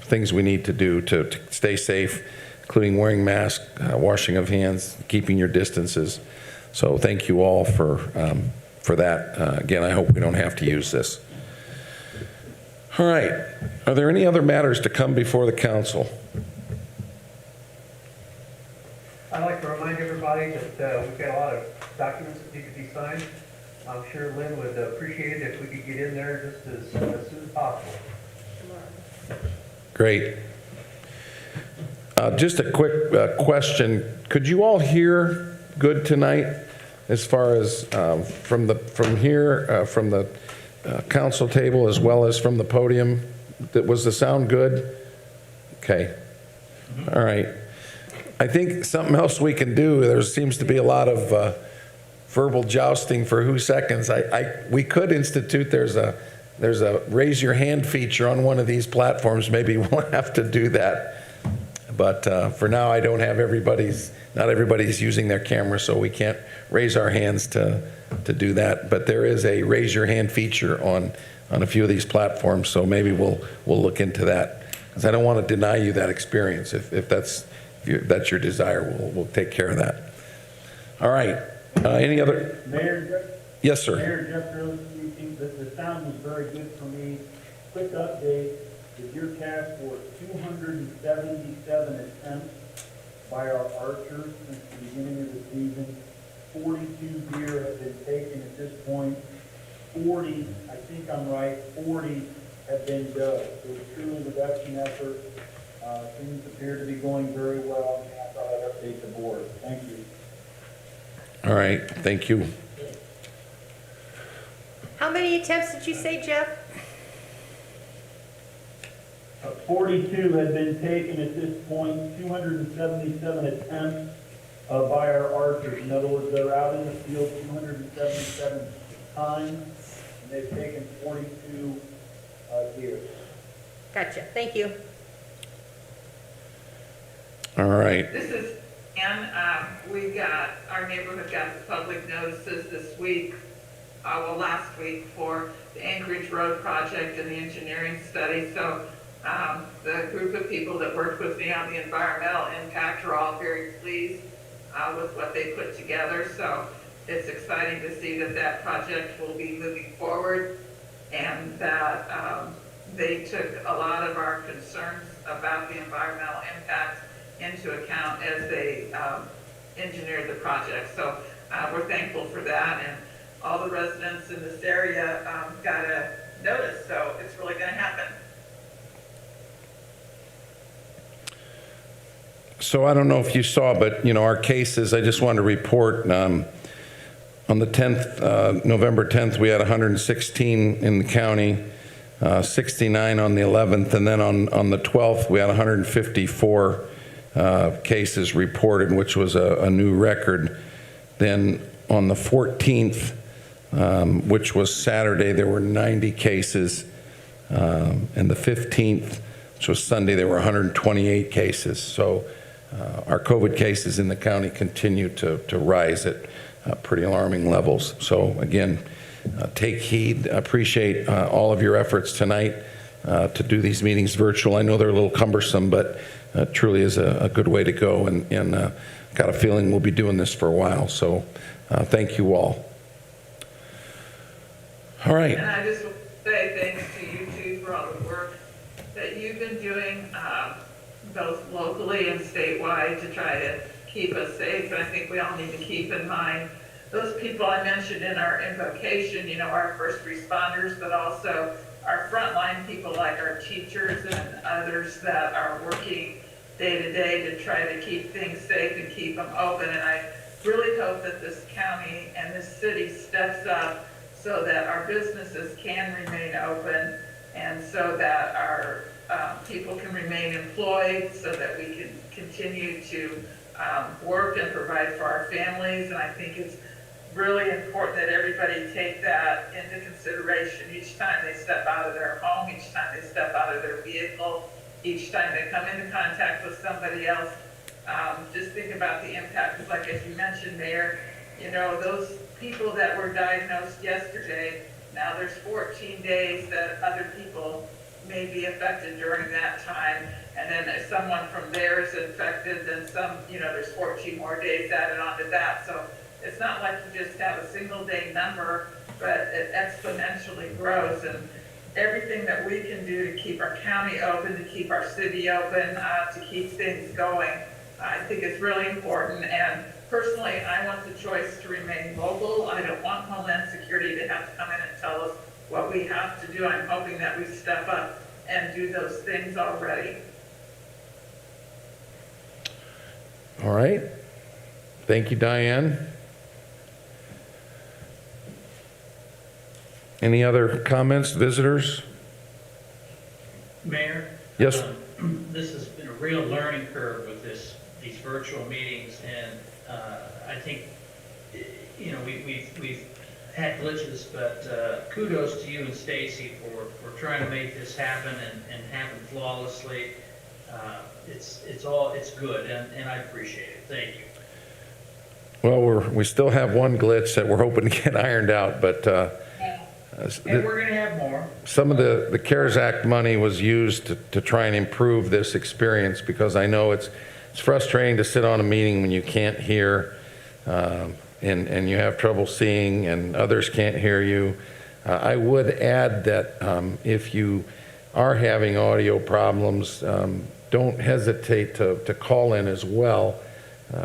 things we need to do to stay safe, including wearing masks, washing of hands, keeping your distances. So thank you all for that. Again, I hope we don't have to use this. All right. Are there any other matters to come before the council?
I Holly, that we've got a lot of documents that need to be signed. I'm sure Lynn would appreciate it if we could get in there just as soon as possible.
Great. Just a quick question. Could you all hear good tonight as far as from the council table as well as from the podium? Was the sound good? Okay. All right. I think something else we can do, there seems to be a lot of verbal jousting for who seconds. We could institute, there's a raise your hand feature on one of these platforms. Maybe we'll have to do that. But for now, I don't have not everybody's using their camera, so we can't raise our hands to do that. But there is a raise your hand feature on a few of these platforms, so maybe we'll look into that. Because I don't want to deny you that experience. If that's your desire, we'll take care of that. All right. Any other?
Mayor?
Yes, sir.
Mayor Jeff Rose speaking. The sound was very good for me. Quick update. The deer cast for 277 attempts by our archers since the beginning of the season. 42 deer have been taken at this point. 40, I think I'm right, 40 have been dug. So it's truly a reduction effort. Things appear to be going very well, and I thought I'd update the board. Thank you.
All right. Thank you.
How many attempts did you say, Jeff?
42 have been taken at this point, 277 attempts by our archers. In other words, they're out in the field 277 times, and they've taken 42 deer.
Gotcha. Thank you.
All right.
This is Ann. Our neighborhood got the public notices this week, last week, for the Anchorage Road project and the engineering study. So the group of people that worked with me on the environmental impact are all very pleased with what they put together. So it's exciting to see that project will be moving forward, and that they took a lot of our concerns about the environmental impact into account as they engineered the project. So we're thankful for that, and all the residents in this area got a notice, so it's really going to happen.
So I don't know if you saw, but our cases, I just wanted to report on the 10th, November 10th, we had 116 in the county, 69 on the 11th, and then on the 12th, we had 154 cases reported, which was a new record. Then on the 14th, which was Saturday, there were 90 cases, and the 15th, which was Sunday, there were 128 cases. So our COVID cases in the county continue to rise at pretty alarming levels. So again, take heed. Appreciate all of your efforts tonight to do these meetings virtual. I know they're a little cumbersome, but truly is a good way to go, and got a feeling we'll be doing this for a while. So thank you all. All right.
And I just want to say thanks to you two for all the work that you've been doing, both locally and statewide, to try to keep us safe. And I think we all need to keep in mind those people I mentioned in our invocation, our first responders, but also our frontline people like our teachers and others that are working day to day to try to keep things safe and keep them open. And I really hope that this county and this city steps up so that our businesses can remain open, and so that our people can remain employed, so that we can continue to work and provide for our families. And I think it's really important that everybody take that into consideration each time they step out of their home, each time they step out of their vehicle, each time they come into contact with somebody else. Just think about the impact, because like as you mentioned, Mayor, those people that were diagnosed yesterday, now there's 14 days that other people may be affected during that time. And then if someone from there is infected, then there's 14 more days added onto that. So it's not like you just have a single day number, but it exponentially grows. And everything that we can do to keep our county open, to keep our city open, to keep things going, I think it's really important, and personally, I want the choice to remain mobile. I don't want Homeland Security to have to come in and tell us what we have to do. I'm hoping that we step up and do those things already.
All right. Thank you, Diane. Any other comments, visitors?
Mayor?
Yes.
This has been a real learning curve with these virtual meetings, and I think, you know, we've had glitches, but kudos to you and Stacy for trying to make this happen and happen flawlessly. It's good, and I appreciate it. Thank you.
Well, we still have one glitch that we're hoping to get ironed out, but
And we're gonna have more.
some of the CARES Act money was used to try and improve this experience, because I know it's frustrating to sit on a meeting when you can't hear, and you have trouble seeing and others can't hear you. I would add that if you are having audio problems, don't hesitate to call in as well.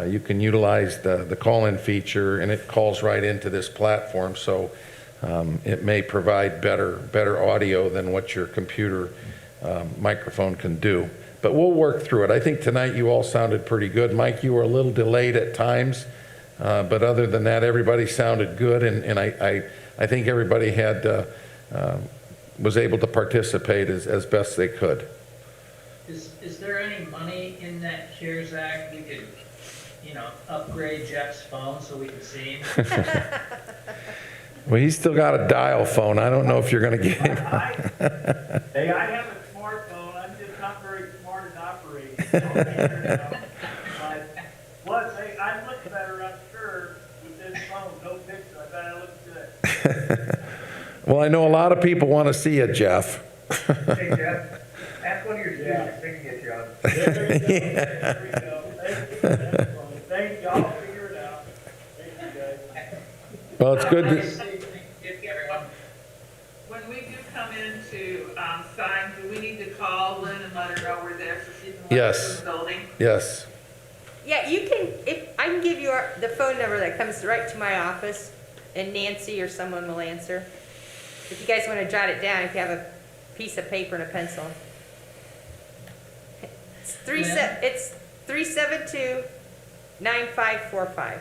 You can utilize the call-in feature, and it calls right into this platform, so it may provide better audio than what your computer microphone can do. But we'll work through it. I think tonight you all sounded pretty good. Mike, you were a little delayed at times, but other than that, everybody sounded good, and I think everybody was able to participate as best they could.
Is there any money in that CARES Act we could, upgrade Jeff's phone so we can see him?
Well, he's still got a dial phone. I don't know if you're going to get him.
Hey, I have a smartphone, I'm just not very smart at operating. Plus, hey, I look better, I'm sure, with this phone, no picture, I bet I look good.
Well, I know a lot of people want to see you, Jeff.
Hey, Jeff, ask one of your students to get you on.
There we go. Thank you, I'll figure it out. Thank you, guys.
Well, it's good to...
When we do come in to sign, do we need to call Lynn and let her know we're there so she can let us
Yes.
in the building?
Yes.
Yeah, you can, I can give you the phone number that comes right to my office, and Nancy or someone will answer. If you guys want to jot it down, if you have a piece of paper and a pencil. It's 372-9545.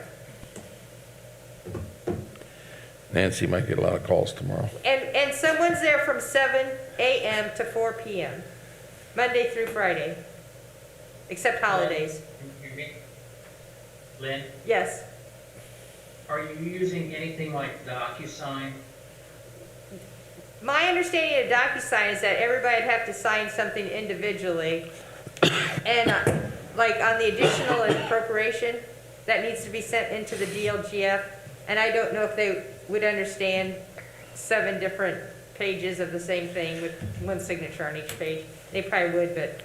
Nancy might get a lot of calls tomorrow.
And someone's there from 7 a.m. to 4 p.m., Monday through Friday, except holidays.
Lynn,
Yes.
are you using anything like DocuSign?
My understanding of DocuSign is that everybody would have to sign something individually. And like on the additional appropriation, that needs to be sent into the DLGF. And I don't know if they would understand 7 different pages of the same thing with one signature on each page. They probably would, but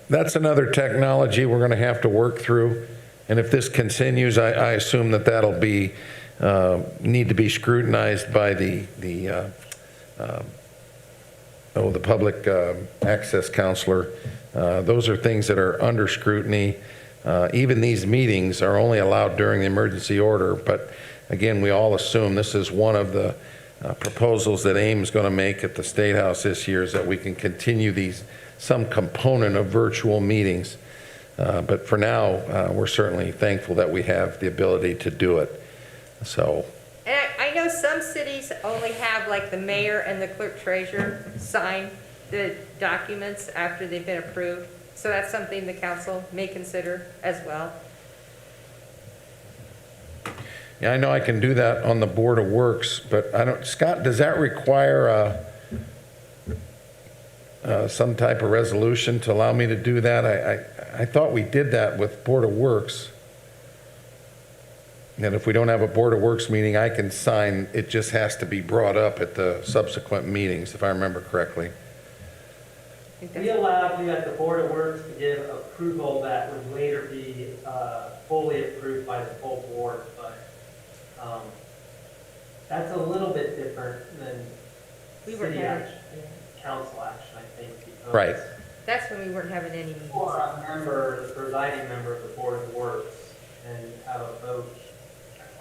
That's another technology we're going to have to work through. And if this continues, I assume that'll be need to be scrutinized by the public access counselor. Those are things that are under scrutiny. Even these meetings are only allowed during the emergency order. But again, we all assume this is one of the proposals that AIM is going to make at the State House this year, is that we can continue some component of virtual meetings. But for now, we're certainly thankful that we have the ability to do it. So,
and I know some cities only have like the mayor and the clerk treasurer sign the documents after they've been approved. So that's something the council may consider as well.
yeah, I know I can do that on the Board of Works, but I don't, Scott, does that require some type of resolution to allow me to do that? I thought we did that with Board of Works. And if we don't have a Board of Works meeting, I can sign, it just has to be brought up at the subsequent meetings, if I remember correctly.
We allowed you at the Board of Works to give approval that would later be fully approved by the full board, but that's a little bit different than
We were
city
had-
action, council action, I think. Because
Right.
That's when we weren't having any meetings.
Or a member, the presiding member of the board works and have a vote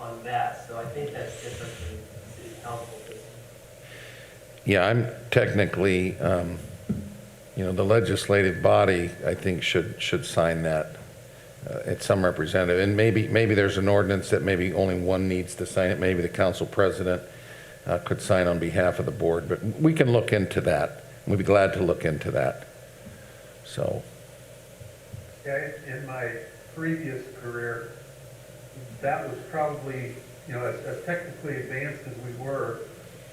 on that, so I think that's different than city council.
Yeah, I'm technically, the legislative body, I think, should sign that. It's some representative, and maybe there's an ordinance that maybe only one needs to sign it. Maybe the council president could sign on behalf of the board, but we can look into that. We'd be glad to look into that. So,
Yeah, in my previous career, that was probably, as technically advanced as we were,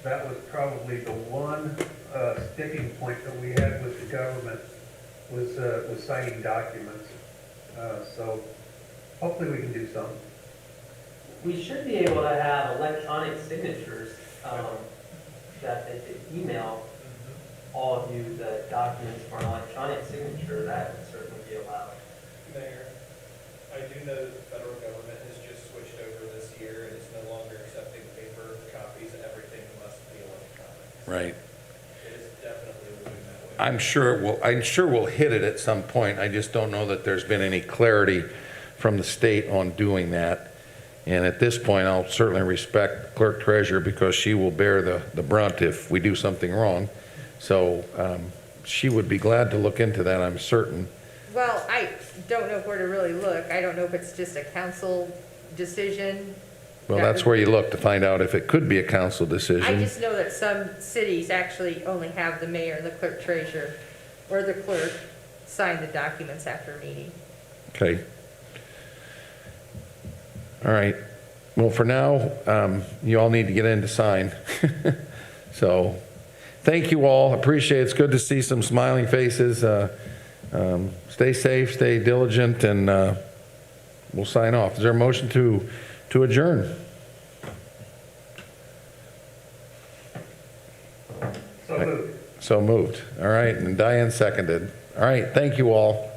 that was probably the one sticking point that we had with the government was signing documents. So hopefully we can do something.
We should be able to have electronic signatures, that they could email all of you the documents for an electronic signature. That would certainly be allowed.
Mayor, I do know that the federal government has just switched over this year and is no longer accepting paper copies. Everything must be electronic.
right.
It is definitely moving that way.
I'm sure we'll hit it at some point. I just don't know that there's been any clarity from the state on doing that. And at this point, I'll certainly respect clerk treasurer because she will bear the brunt if we do something wrong. So she would be glad to look into that, I'm certain.
Well, I don't know where to really look. I don't know if it's just a council decision.
Well, that's where you look to find out if it could be a council
I
decision.
just know that some cities actually only have the mayor and the clerk treasurer, or the clerk, sign the documents after a meeting.
Okay. All right. Well, for now, you all need to get in to sign. So, thank you all. Appreciate it. It's good to see some smiling faces. Stay safe, stay diligent, and we'll sign off. Is there a motion to adjourn?
So moved.
So moved. All right. And Diane seconded. All right. Thank you all.